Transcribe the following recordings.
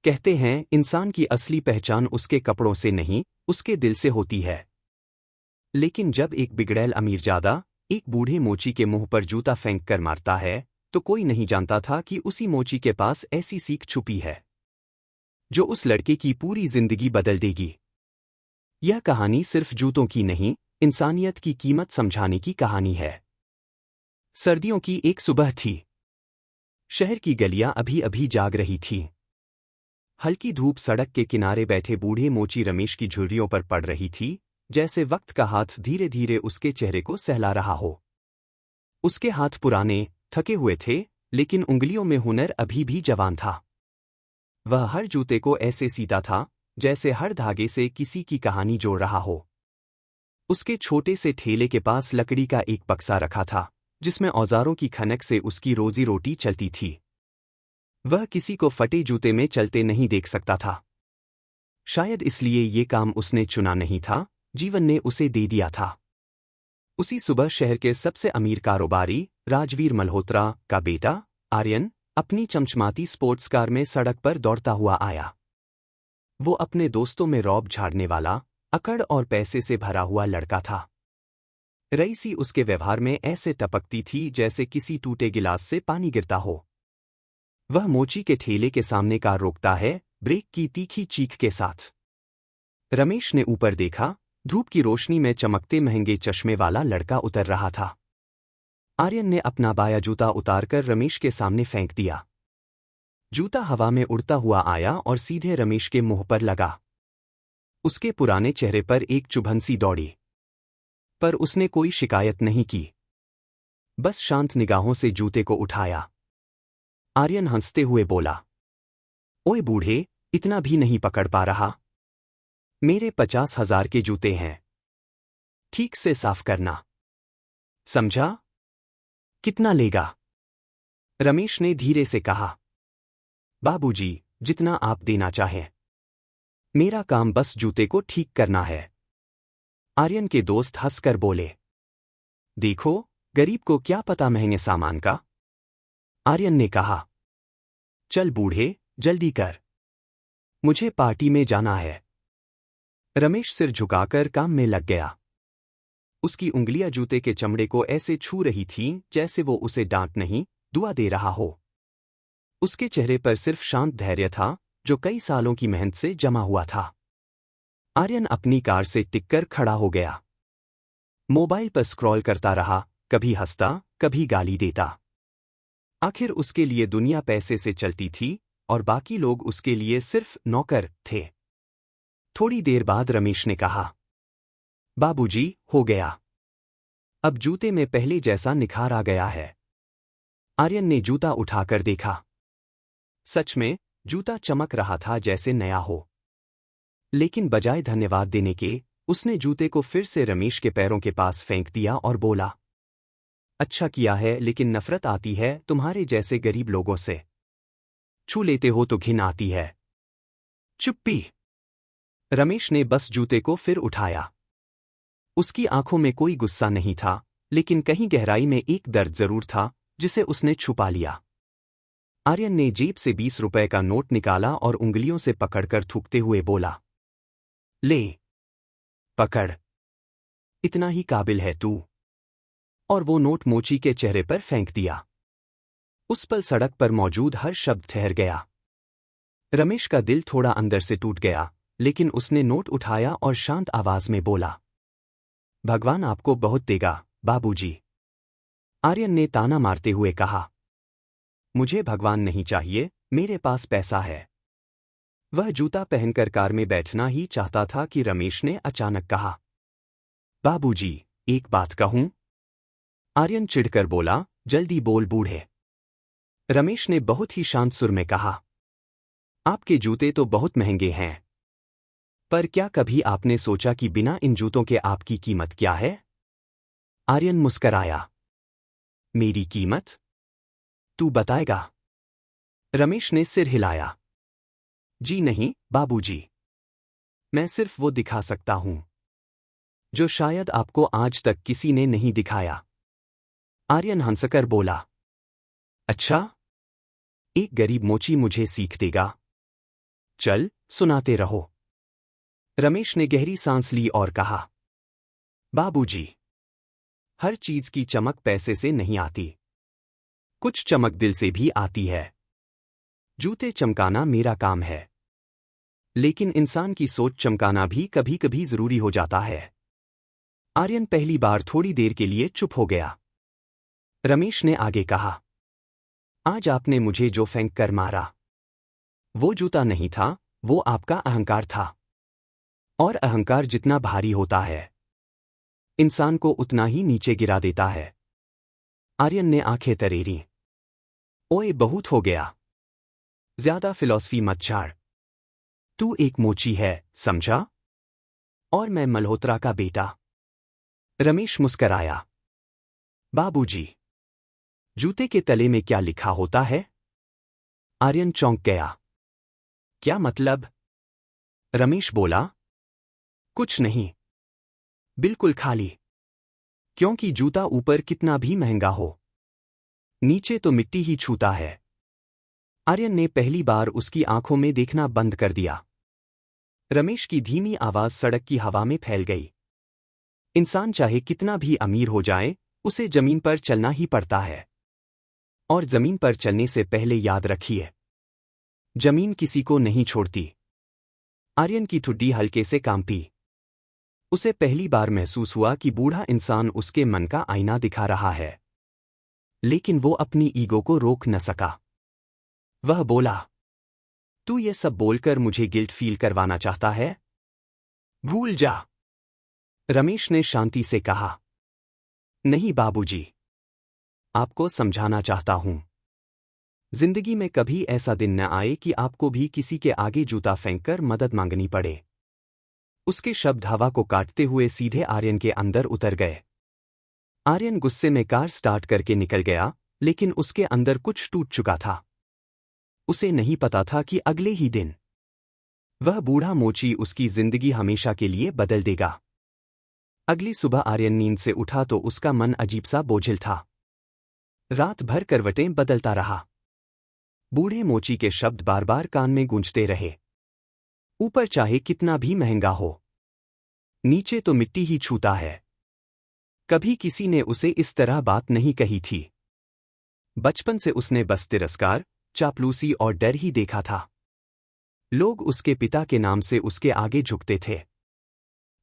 कहते हैं इंसान की असली पहचान उसके कपड़ों से नहीं, उसके दिल से होती है। लेकिन जब एक बिगड़ैल अमीरजादा एक बूढ़े मोची के मुंह पर जूता फेंक कर मारता है, तो कोई नहीं जानता था कि उसी मोची के पास ऐसी सीख छुपी है जो उस लड़के की पूरी जिंदगी बदल देगी। यह कहानी सिर्फ जूतों की नहीं, इंसानियत की कीमत समझाने की कहानी है। सर्दियों की एक सुबह थी। शहर की गलियां अभी अभी जाग रही थीं। हल्की धूप सड़क के किनारे बैठे बूढ़े मोची रमेश की झुर्रियों पर पड़ रही थी, जैसे वक्त का हाथ धीरे धीरे उसके चेहरे को सहला रहा हो। उसके हाथ पुराने, थके हुए थे, लेकिन उंगलियों में हुनर अभी भी जवान था। वह हर जूते को ऐसे सीता था जैसे हर धागे से किसी की कहानी जोड़ रहा हो। उसके छोटे से ठेले के पास लकड़ी का एक बक्सा रखा था, जिसमें औजारों की खनक से उसकी रोजी रोटी चलती थी। वह किसी को फटे जूते में चलते नहीं देख सकता था। शायद इसलिए ये काम उसने चुना नहीं था, जीवन ने उसे दे दिया था। उसी सुबह शहर के सबसे अमीर कारोबारी राजवीर मल्होत्रा का बेटा आर्यन अपनी चमचमाती स्पोर्ट्स कार में सड़क पर दौड़ता हुआ आया। वो अपने दोस्तों में रौब झाड़ने वाला, अकड़ और पैसे से भरा हुआ लड़का था। रईसी उसके व्यवहार में ऐसे टपकती थी जैसे किसी टूटे गिलास से पानी गिरता हो। वह मोची के ठेले के सामने कार रोकता है, ब्रेक की तीखी चीख के साथ। रमेश ने ऊपर देखा, धूप की रोशनी में चमकते महंगे चश्मे वाला लड़का उतर रहा था। आर्यन ने अपना बाया जूता उतारकर रमेश के सामने फेंक दिया। जूता हवा में उड़ता हुआ आया और सीधे रमेश के मुंह पर लगा। उसके पुराने चेहरे पर एक चुभन सी दौड़ी, पर उसने कोई शिकायत नहीं की। बस शांत निगाहों से जूते को उठाया। आर्यन हंसते हुए बोला, ओए बूढ़े, इतना भी नहीं पकड़ पा रहा? मेरे 50,000 के जूते हैं। ठीक से साफ करना, समझा? कितना लेगा? रमेश ने धीरे से कहा। बाबूजी, जितना आप देना चाहें। मेरा काम बस जूते को ठीक करना है। आर्यन के दोस्त हंसकर बोले। देखो, गरीब को क्या पता महंगे सामान का? आर्यन ने कहा। चल बूढ़े, जल्दी कर, मुझे पार्टी में जाना है। रमेश सिर झुकाकर काम में लग गया। उसकी उंगलियां जूते के चमड़े को ऐसे छू रही थीं जैसे वो उसे डांट नहीं, दुआ दे रहा हो। उसके चेहरे पर सिर्फ शांत धैर्य था, जो कई सालों की मेहनत से जमा हुआ था। आर्यन अपनी कार से टिककर खड़ा हो गया। मोबाइल पर स्क्रॉल करता रहा, कभी हंसता, कभी गाली देता। आखिर उसके लिए दुनिया पैसे से चलती थी और बाकी लोग उसके लिए सिर्फ नौकर थे। थोड़ी देर बाद रमेश ने कहा, बाबूजी, हो गया। अब जूते में पहले जैसा निखार आ गया है। आर्यन ने जूता उठाकर देखा। सच में, जूता चमक रहा था जैसे नया हो। लेकिन बजाय धन्यवाद देने के, उसने जूते को फिर से रमेश के पैरों के पास फेंक दिया और बोला, अच्छा किया है, लेकिन नफरत आती है तुम्हारे जैसे गरीब लोगों से। छू लेते हो तो घिन आती है। चुप्पी। रमेश ने बस जूते को फिर उठाया। उसकी आंखों में कोई गुस्सा नहीं था, लेकिन कहीं गहराई में एक दर्द जरूर था, जिसे उसने छुपा लिया। आर्यन ने जेब से 20 रुपए का नोट निकाला और उंगलियों से पकड़कर थूकते हुए बोला, ले, पकड़, इतना ही काबिल है तू। और वो नोट मोची के चेहरे पर फेंक दिया। उस पल सड़क पर मौजूद हर शब्द ठहर गया। रमेश का दिल थोड़ा अंदर से टूट गया, लेकिन उसने नोट उठाया और शांत आवाज में बोला, भगवान आपको बहुत देगा, बाबूजी। आर्यन ने ताना मारते हुए कहा, मुझे भगवान नहीं चाहिए, मेरे पास पैसा है। वह जूता पहनकर कार में बैठना ही चाहता था कि रमेश ने अचानक कहा, बाबूजी, एक बात कहूं? आर्यन चिढ़कर बोला, जल्दी बोल बूढ़े। रमेश ने बहुत ही शांत सुर में कहा, आपके जूते तो बहुत महंगे हैं, पर क्या कभी आपने सोचा कि बिना इन जूतों के आपकी कीमत क्या है? आर्यन मुस्कराया। मेरी कीमत? तू बताएगा? रमेश ने सिर हिलाया। जी नहीं, बाबूजी। मैं सिर्फ वो दिखा सकता हूं जो शायद आपको आज तक किसी ने नहीं दिखाया। आर्यन हंसकर बोला, अच्छा? एक गरीब मोची मुझे सीख देगा? चल, सुनाते रहो। रमेश ने गहरी सांस ली और कहा, बाबूजी, हर चीज की चमक पैसे से नहीं आती। कुछ चमक दिल से भी आती है। जूते चमकाना मेरा काम है, लेकिन इंसान की सोच चमकाना भी कभी कभी जरूरी हो जाता है। आर्यन पहली बार थोड़ी देर के लिए चुप हो गया। रमेश ने आगे कहा, आज आपने मुझे जो फेंक कर मारा, वो जूता नहीं था, वो आपका अहंकार था। और अहंकार जितना भारी होता है, इंसान को उतना ही नीचे गिरा देता है। आर्यन ने आंखें तरेरी। ओए, बहुत हो गया। ज्यादा फिलॉसफी मत झाड़। तू एक मोची है, समझा? और मैं मल्होत्रा का बेटा। रमेश मुस्कराया। बाबूजी, जूते के तले में क्या लिखा होता है? आर्यन चौंक गया। क्या मतलब? रमेश बोला, कुछ नहीं, बिल्कुल खाली। क्योंकि जूता ऊपर कितना भी महंगा हो, नीचे तो मिट्टी ही छूता है। आर्यन ने पहली बार उसकी आंखों में देखना बंद कर दिया। रमेश की धीमी आवाज सड़क की हवा में फैल गई। इंसान चाहे कितना भी अमीर हो जाए, उसे जमीन पर चलना ही पड़ता है। और जमीन पर चलने से पहले याद रखिए, जमीन किसी को नहीं छोड़ती। आर्यन की ठुड्डी हल्के से कांपी। उसे पहली बार महसूस हुआ कि बूढ़ा इंसान उसके मन का आईना दिखा रहा है। लेकिन वो अपनी ईगो को रोक न सका। वह बोला, तू ये सब बोलकर मुझे गिल्ट फील करवाना चाहता है? भूल जा। रमेश ने शांति से कहा, नहीं बाबूजी, आपको समझाना चाहता हूं। जिंदगी में कभी ऐसा दिन न आए कि आपको भी किसी के आगे जूता फेंककर मदद मांगनी पड़े। उसके शब्द हवा को काटते हुए सीधे आर्यन के अंदर उतर गए। आर्यन गुस्से में कार स्टार्ट करके निकल गया, लेकिन उसके अंदर कुछ टूट चुका था। उसे नहीं पता था कि अगले ही दिन वह बूढ़ा मोची उसकी जिंदगी हमेशा के लिए बदल देगा। अगली सुबह आर्यन नींद से उठा तो उसका मन अजीब सा बोझिल था। रात भर करवटें बदलता रहा। बूढ़े मोची के शब्द बार बार कान में गूंजते रहे। ऊपर चाहे कितना भी महंगा हो, नीचे तो मिट्टी ही छूता है। कभी किसी ने उसे इस तरह बात नहीं कही थी। बचपन से उसने बस तिरस्कार, चापलूसी और डर ही देखा था। लोग उसके पिता के नाम से उसके आगे झुकते थे,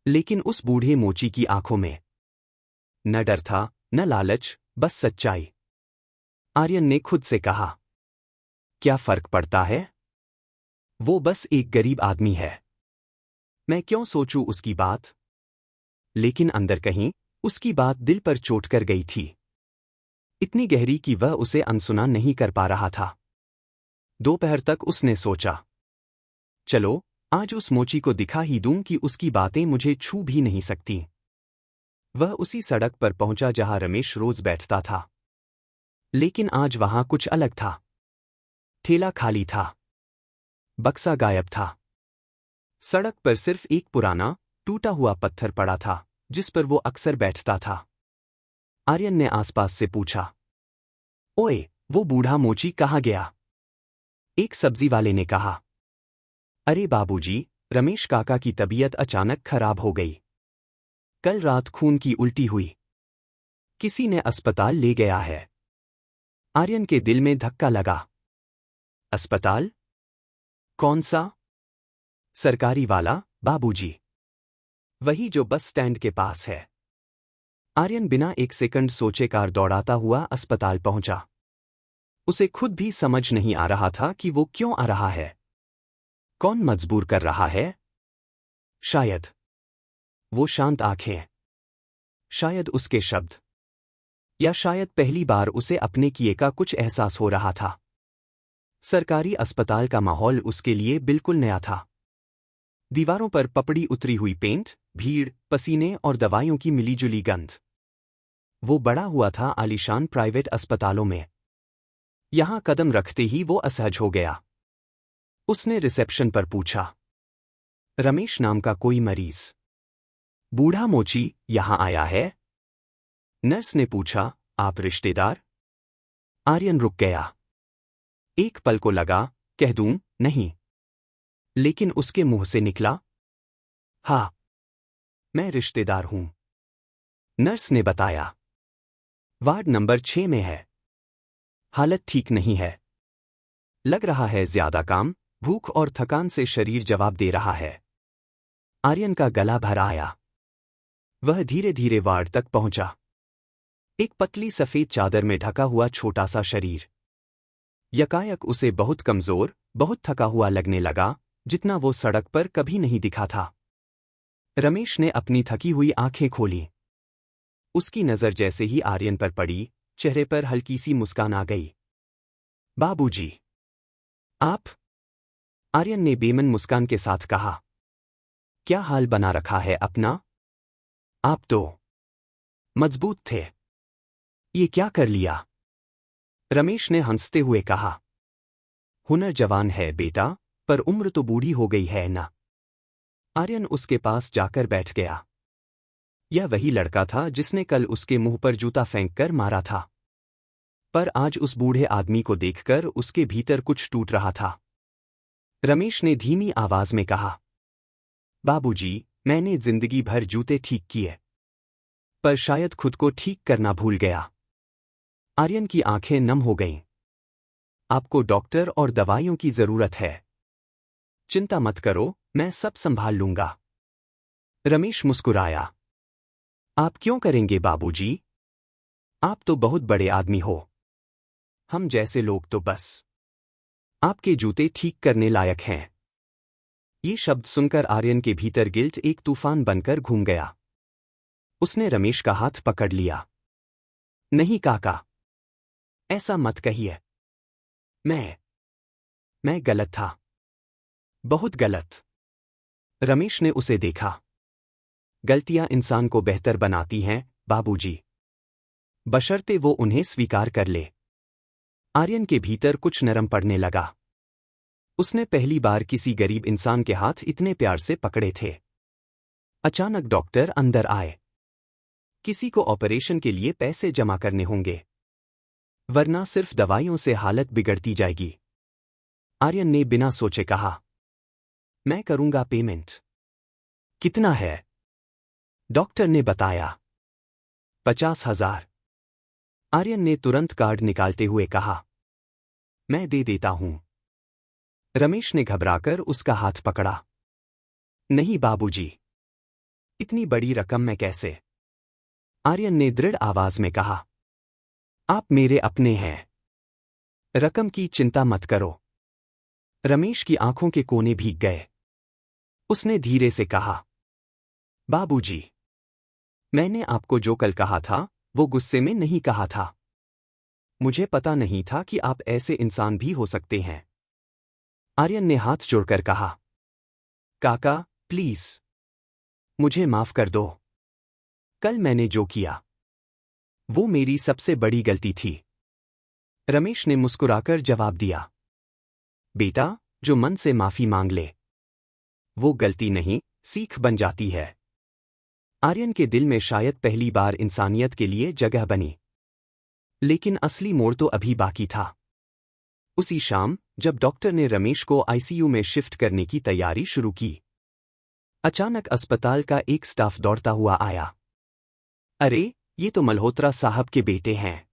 लेकिन उस बूढ़े मोची की आंखों में न डर था, न लालच, बस सच्चाई। आर्यन ने खुद से कहा, क्या फर्क पड़ता है? वो बस एक गरीब आदमी है। मैं क्यों सोचूं उसकी बात? लेकिन अंदर कहीं उसकी बात दिल पर चोट कर गई थी, इतनी गहरी कि वह उसे अनसुना नहीं कर पा रहा था। दोपहर तक उसने सोचा, चलो आज उस मोची को दिखा ही दूं कि उसकी बातें मुझे छू भी नहीं सकती। वह उसी सड़क पर पहुंचा जहां रमेश रोज बैठता था। लेकिन आज वहां कुछ अलग था। ठेला खाली था, बक्सा गायब था। सड़क पर सिर्फ एक पुराना, टूटा हुआ पत्थर पड़ा था, जिस पर वो अक्सर बैठता था। आर्यन ने आसपास से पूछा, ओए, वो बूढ़ा मोची कहाँ गया? एक सब्जी वाले ने कहा, अरे बाबूजी, रमेश काका की तबीयत अचानक खराब हो गई। कल रात खून की उल्टी हुई। किसी ने अस्पताल ले गया है। आर्यन के दिल में धक्का लगा। अस्पताल? कौन सा? सरकारी वाला, बाबूजी। वही जो बस स्टैंड के पास है। आर्यन बिना एक सेकंड सोचे कार दौड़ाता हुआ अस्पताल पहुंचा। उसे खुद भी समझ नहीं आ रहा था कि वो क्यों आ रहा है। कौन मजबूर कर रहा है? शायद वो शांत आंखें, शायद उसके शब्द, या शायद पहली बार उसे अपने किए का कुछ एहसास हो रहा था। सरकारी अस्पताल का माहौल उसके लिए बिल्कुल नया था। दीवारों पर पपड़ी उतरी हुई पेंट, भीड़, पसीने और दवाइयों की मिलीजुली गंध। वो बड़ा हुआ था आलीशान प्राइवेट अस्पतालों में। यहां कदम रखते ही वो असहज हो गया। उसने रिसेप्शन पर पूछा, रमेश नाम का कोई मरीज? बूढ़ा मोची यहां आया है? नर्स ने पूछा, आप रिश्तेदार? आर्यन रुक गया। एक पल को लगा, कह दूं, नहीं। लेकिन उसके मुंह से निकला, हाँ, मैं रिश्तेदार हूं। नर्स ने बताया, वार्ड नंबर 6 में है। हालत ठीक नहीं है। लग रहा है ज्यादा काम, भूख और थकान से शरीर जवाब दे रहा है। आर्यन का गला भर आया। वह धीरे धीरे वार्ड तक पहुंचा। एक पतली सफेद चादर में ढका हुआ छोटा सा शरीर। यकायक उसे बहुत कमजोर, बहुत थका हुआ लगने लगा, जितना वो सड़क पर कभी नहीं दिखा था। रमेश ने अपनी थकी हुई आंखें खोली। उसकी नजर जैसे ही आर्यन पर पड़ी, चेहरे पर हल्की सी मुस्कान आ गई। बाबूजी, आप? आर्यन ने बेमन मुस्कान के साथ कहा। क्या हाल बना रखा है अपना? आप तो मजबूत थे। ये क्या कर लिया? रमेश ने हंसते हुए कहा। हुनर जवान है बेटा, पर उम्र तो बूढ़ी हो गई है ना। आर्यन उसके पास जाकर बैठ गया। यह वही लड़का था जिसने कल उसके मुंह पर जूता फेंक कर मारा था। पर आज उस बूढ़े आदमी को देखकर उसके भीतर कुछ टूट रहा था। रमेश ने धीमी आवाज में कहा, बाबूजी, मैंने जिंदगी भर जूते ठीक किए, पर शायद खुद को ठीक करना भूल गया। आर्यन की आंखें नम हो गईं। आपको डॉक्टर और दवाइयों की जरूरत है। चिंता मत करो, मैं सब संभाल लूंगा। रमेश मुस्कुराया। आप क्यों करेंगे बाबूजी? आप तो बहुत बड़े आदमी हो। हम जैसे लोग तो बस आपके जूते ठीक करने लायक हैं। ये शब्द सुनकर आर्यन के भीतर गिल्ट एक तूफान बनकर घूम गया। उसने रमेश का हाथ पकड़ लिया। नहीं काका, ऐसा मत कहिए। मैं गलत था। बहुत गलत। रमेश ने उसे देखा। गलतियां इंसान को बेहतर बनाती हैं, बाबूजी। बशर्ते वो उन्हें स्वीकार कर ले। आर्यन के भीतर कुछ नरम पड़ने लगा। उसने पहली बार किसी गरीब इंसान के हाथ इतने प्यार से पकड़े थे। अचानक डॉक्टर अंदर आए। किसी को ऑपरेशन के लिए पैसे जमा करने होंगे, वरना सिर्फ दवाइयों से हालत बिगड़ती जाएगी। आर्यन ने बिना सोचे कहा, मैं करूंगा पेमेंट। कितना है? डॉक्टर ने बताया, 50,000। आर्यन ने तुरंत कार्ड निकालते हुए कहा, मैं दे देता हूं। रमेश ने घबराकर उसका हाथ पकड़ा। नहीं बाबूजी, इतनी बड़ी रकम में कैसे? आर्यन ने दृढ़ आवाज में कहा, आप मेरे अपने हैं। रकम की चिंता मत करो। रमेश की आंखों के कोने भीग गए। उसने धीरे से कहा, बाबूजी, मैंने आपको जो कल कहा था, वो गुस्से में नहीं कहा था। मुझे पता नहीं था कि आप ऐसे इंसान भी हो सकते हैं। आर्यन ने हाथ जोड़कर कहा, काका, प्लीज, मुझे माफ कर दो। कल मैंने जो किया, वो मेरी सबसे बड़ी गलती थी। रमेश ने मुस्कुराकर जवाब दिया, बेटा, जो मन से माफी मांग ले, वो गलती नहीं, सीख बन जाती है। आर्यन के दिल में शायद पहली बार इंसानियत के लिए जगह बनी। लेकिन असली मोड़ तो अभी बाकी था। उसी शाम, जब डॉक्टर ने रमेश को आईसीयू में शिफ्ट करने की तैयारी शुरू की, अचानक अस्पताल का एक स्टाफ दौड़ता हुआ आया। अरे, ये तो मल्होत्रा साहब के बेटे हैं।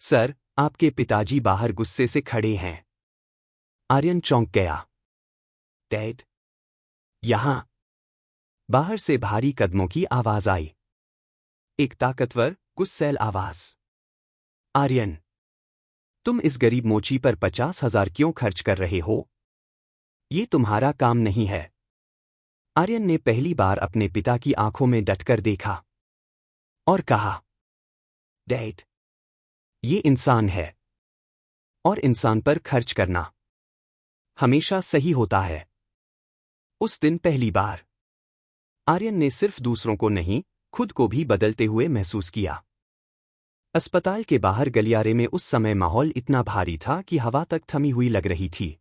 सर, आपके पिताजी बाहर गुस्से से खड़े हैं। आर्यन चौंक गया। डैड? यहां? बाहर से भारी कदमों की आवाज आई। एक ताकतवर, गुस्सैल आवाज। आर्यन, तुम इस गरीब मोची पर 50,000 क्यों खर्च कर रहे हो? ये तुम्हारा काम नहीं है। आर्यन ने पहली बार अपने पिता की आंखों में डटकर देखा और कहा, डैड, ये इंसान है, और इंसान पर खर्च करना हमेशा सही होता है। उस दिन पहली बार आर्यन ने सिर्फ दूसरों को नहीं, खुद को भी बदलते हुए महसूस किया। अस्पताल के बाहर गलियारे में उस समय माहौल इतना भारी था कि हवा तक थमी हुई लग रही थी।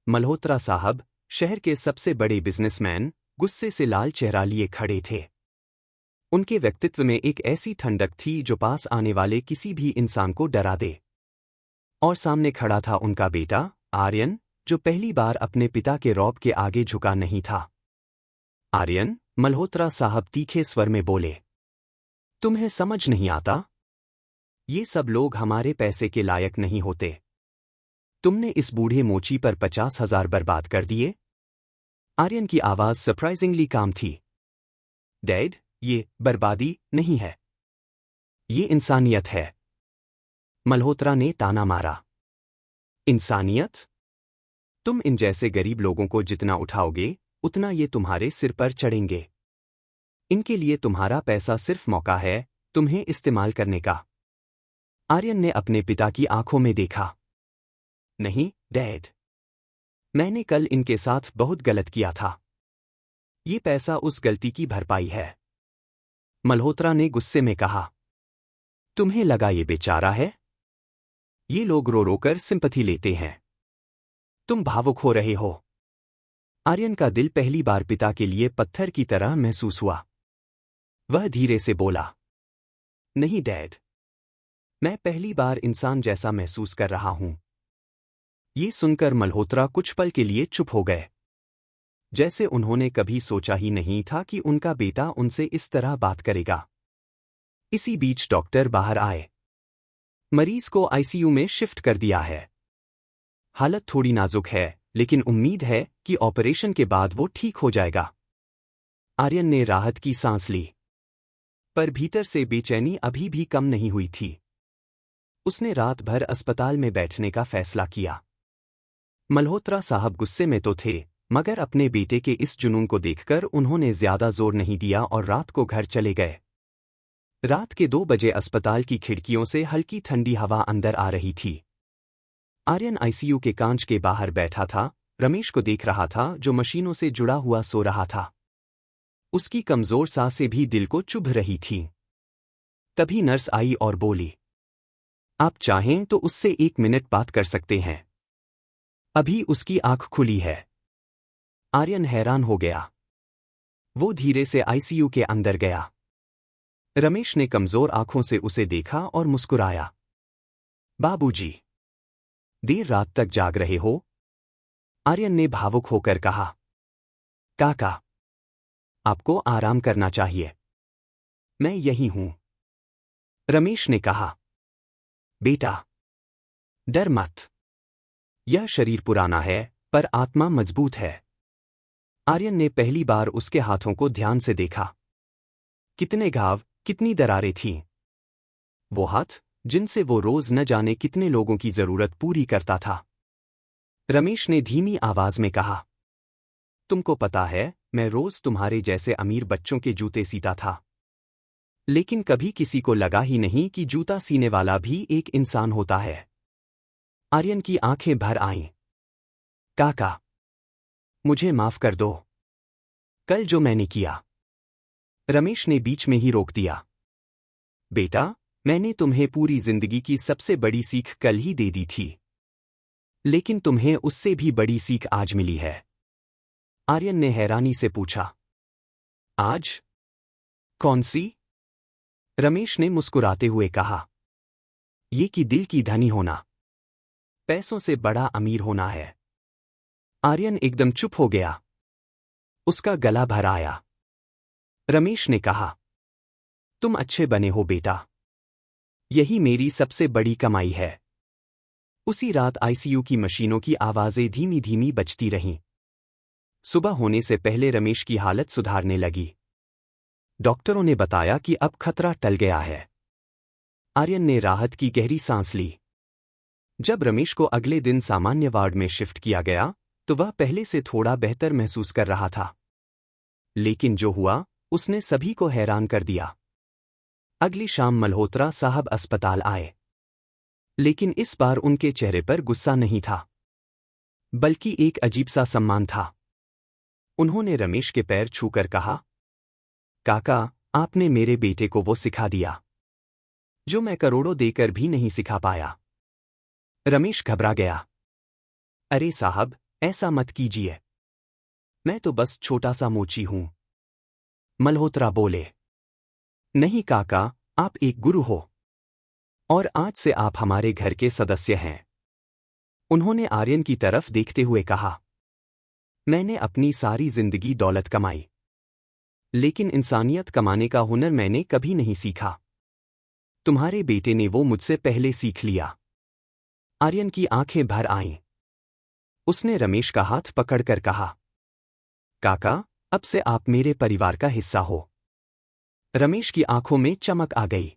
मल्होत्रा साहब, शहर के सबसे बड़े बिजनेसमैन, गुस्से से लाल चेहरा लिए खड़े थे। उनके व्यक्तित्व में एक ऐसी ठंडक थी जो पास आने वाले किसी भी इंसान को डरा दे। और सामने खड़ा था उनका बेटा, आर्यन, जो पहली बार अपने पिता के रौब के आगे झुका नहीं था। आर्यन, मल्होत्रा साहब तीखे स्वर में बोले, तुम्हें समझ नहीं आता? ये सब लोग हमारे पैसे के लायक नहीं होते। तुमने इस बूढ़े मोची पर 50,000 बर्बाद कर दिए। आर्यन की आवाज सरप्राइजिंगली काम थी। डैड, ये बर्बादी नहीं है, ये इंसानियत है। मल्होत्रा ने ताना मारा। इंसानियत? तुम इन जैसे गरीब लोगों को जितना उठाओगे उतना ये तुम्हारे सिर पर चढ़ेंगे। इनके लिए तुम्हारा पैसा सिर्फ मौका है तुम्हें इस्तेमाल करने का। आर्यन ने अपने पिता की आंखों में देखा। नहीं डैड, मैंने कल इनके साथ बहुत गलत किया था। ये पैसा उस गलती की भरपाई है। मल्होत्रा ने गुस्से में कहा। तुम्हें लगा ये बेचारा है? ये लोग रो रो कर सिंपैथी लेते हैं। तुम भावुक हो रहे हो। आर्यन का दिल पहली बार पिता के लिए पत्थर की तरह महसूस हुआ। वह धीरे से बोला, नहीं डैड, मैं पहली बार इंसान जैसा महसूस कर रहा हूं। ये सुनकर मल्होत्रा कुछ पल के लिए चुप हो गए, जैसे उन्होंने कभी सोचा ही नहीं था कि उनका बेटा उनसे इस तरह बात करेगा। इसी बीच डॉक्टर बाहर आए। मरीज को आईसीयू में शिफ्ट कर दिया है। हालत थोड़ी नाजुक है, लेकिन उम्मीद है कि ऑपरेशन के बाद वो ठीक हो जाएगा। आर्यन ने राहत की सांस ली, पर भीतर से बेचैनी अभी भी कम नहीं हुई थी। उसने रात भर अस्पताल में बैठने का फैसला किया। मल्होत्रा साहब गुस्से में तो थे, मगर अपने बेटे के इस जुनून को देखकर उन्होंने ज्यादा जोर नहीं दिया और रात को घर चले गए। रात के 2 बजे अस्पताल की खिड़कियों से हल्की ठंडी हवा अंदर आ रही थी। आर्यन आईसीयू के कांच के बाहर बैठा था, रमेश को देख रहा था जो मशीनों से जुड़ा हुआ सो रहा था। उसकी कमजोर सांसें भी दिल को चुभ रही थीं। तभी नर्स आई और बोली, आप चाहें तो उससे 1 मिनट बात कर सकते हैं। अभी उसकी आंख खुली है। आर्यन हैरान हो गया। वो धीरे से आईसीयू के अंदर गया। रमेश ने कमजोर आंखों से उसे देखा और मुस्कुराया। बाबूजी, देर रात तक जाग रहे हो? आर्यन ने भावुक होकर कहा। काका, आपको आराम करना चाहिए। मैं यही हूं। रमेश ने कहा। बेटा, डर मत। यह शरीर पुराना है, पर आत्मा मजबूत है। आर्यन ने पहली बार उसके हाथों को ध्यान से देखा। कितने घाव, कितनी दरारें थीं। वो हाथ जिनसे वो रोज न जाने कितने लोगों की जरूरत पूरी करता था। रमेश ने धीमी आवाज में कहा, तुमको पता है, मैं रोज तुम्हारे जैसे अमीर बच्चों के जूते सीता था। लेकिन कभी किसी को लगा ही नहीं कि जूता सीने वाला भी एक इंसान होता है। आर्यन की आंखें भर आईं। काका, मुझे माफ कर दो। कल जो मैंने किया। रमेश ने बीच में ही रोक दिया। बेटा, मैंने तुम्हें पूरी जिंदगी की सबसे बड़ी सीख कल ही दे दी थी। लेकिन तुम्हें उससे भी बड़ी सीख आज मिली है। आर्यन ने हैरानी से पूछा। आज? कौन सी? रमेश ने मुस्कुराते हुए कहा। ये कि दिल की धनी होना पैसों से बड़ा अमीर होना है। आर्यन एकदम चुप हो गया। उसका गला भर आया। रमेश ने कहा, तुम अच्छे बने हो बेटा। यही मेरी सबसे बड़ी कमाई है। उसी रात आईसीयू की मशीनों की आवाजें धीमी धीमी बजती रहीं। सुबह होने से पहले रमेश की हालत सुधारने लगी। डॉक्टरों ने बताया कि अब खतरा टल गया है। आर्यन ने राहत की गहरी सांस ली। जब रमेश को अगले दिन सामान्य वार्ड में शिफ्ट किया गया, तो वह पहले से थोड़ा बेहतर महसूस कर रहा था। लेकिन जो हुआ, उसने सभी को हैरान कर दिया। अगली शाम मल्होत्रा साहब अस्पताल आए। लेकिन इस बार उनके चेहरे पर गुस्सा नहीं था, बल्कि एक अजीब सा सम्मान था। उन्होंने रमेश के पैर छूकर कहा, काका, आपने मेरे बेटे को वो सिखा दिया जो मैं करोड़ों देकर भी नहीं सिखा पाया। रमेश घबरा गया। अरे साहब, ऐसा मत कीजिए। मैं तो बस छोटा सा मोची हूं। मल्होत्रा बोले। नहीं काका, आप एक गुरु हो। और आज से आप हमारे घर के सदस्य हैं। उन्होंने आर्यन की तरफ देखते हुए कहा, मैंने अपनी सारी जिंदगी दौलत कमाई, लेकिन इंसानियत कमाने का हुनर मैंने कभी नहीं सीखा। तुम्हारे बेटे ने वो मुझसे पहले सीख लिया। आर्यन की आंखें भर आईं। उसने रमेश का हाथ पकड़कर कहा, काका, अब से आप मेरे परिवार का हिस्सा हो। रमेश की आंखों में चमक आ गई।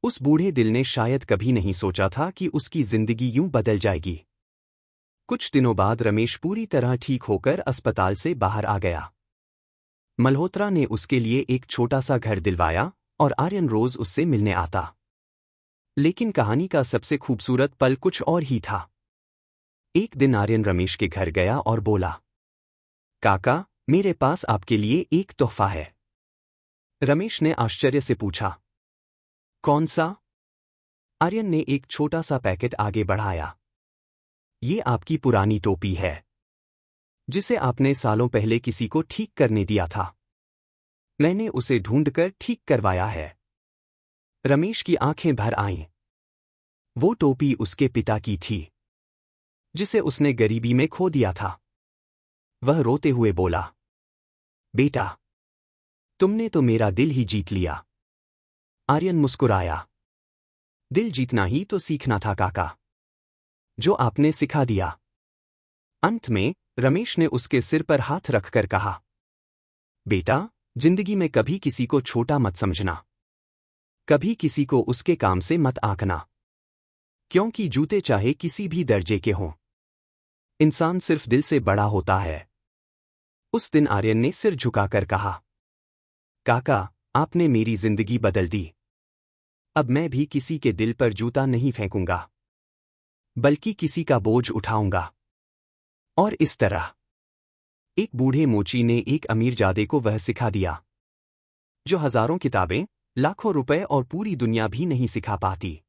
उस बूढ़े दिल ने शायद कभी नहीं सोचा था कि उसकी जिंदगी यूं बदल जाएगी। कुछ दिनों बाद रमेश पूरी तरह ठीक होकर अस्पताल से बाहर आ गया। मल्होत्रा ने उसके लिए एक छोटा सा घर दिलवाया और आर्यन रोज उससे मिलने आता। लेकिन कहानी का सबसे खूबसूरत पल कुछ और ही था। एक दिन आर्यन रमेश के घर गया और बोला, काका, मेरे पास आपके लिए एक तोहफा है। रमेश ने आश्चर्य से पूछा, कौन सा? आर्यन ने एक छोटा सा पैकेट आगे बढ़ाया। ये आपकी पुरानी टोपी है, जिसे आपने सालों पहले किसी को ठीक करने दिया था। मैंने उसे ढूंढकर ठीक करवाया है। रमेश की आंखें भर आईं। वो टोपी उसके पिता की थी, जिसे उसने गरीबी में खो दिया था। वह रोते हुए बोला, बेटा, तुमने तो मेरा दिल ही जीत लिया। आर्यन मुस्कुराया, दिल जीतना ही तो सीखना था काका, जो आपने सिखा दिया। अंत में रमेश ने उसके सिर पर हाथ रखकर कहा, बेटा, जिंदगी में कभी किसी को छोटा मत समझना। कभी किसी को उसके काम से मत आंकना, क्योंकि जूते चाहे किसी भी दर्जे के हों, इंसान सिर्फ दिल से बड़ा होता है। उस दिन आर्यन ने सिर झुकाकर कहा, काका, आपने मेरी जिंदगी बदल दी। अब मैं भी किसी के दिल पर जूता नहीं फेंकूंगा, बल्कि किसी का बोझ उठाऊंगा। और इस तरह एक बूढ़े मोची ने एक अमीरजादे को वह सिखा दिया, जो हजारों किताबें, लाखों रुपए और पूरी दुनिया भी नहीं सिखा पाती।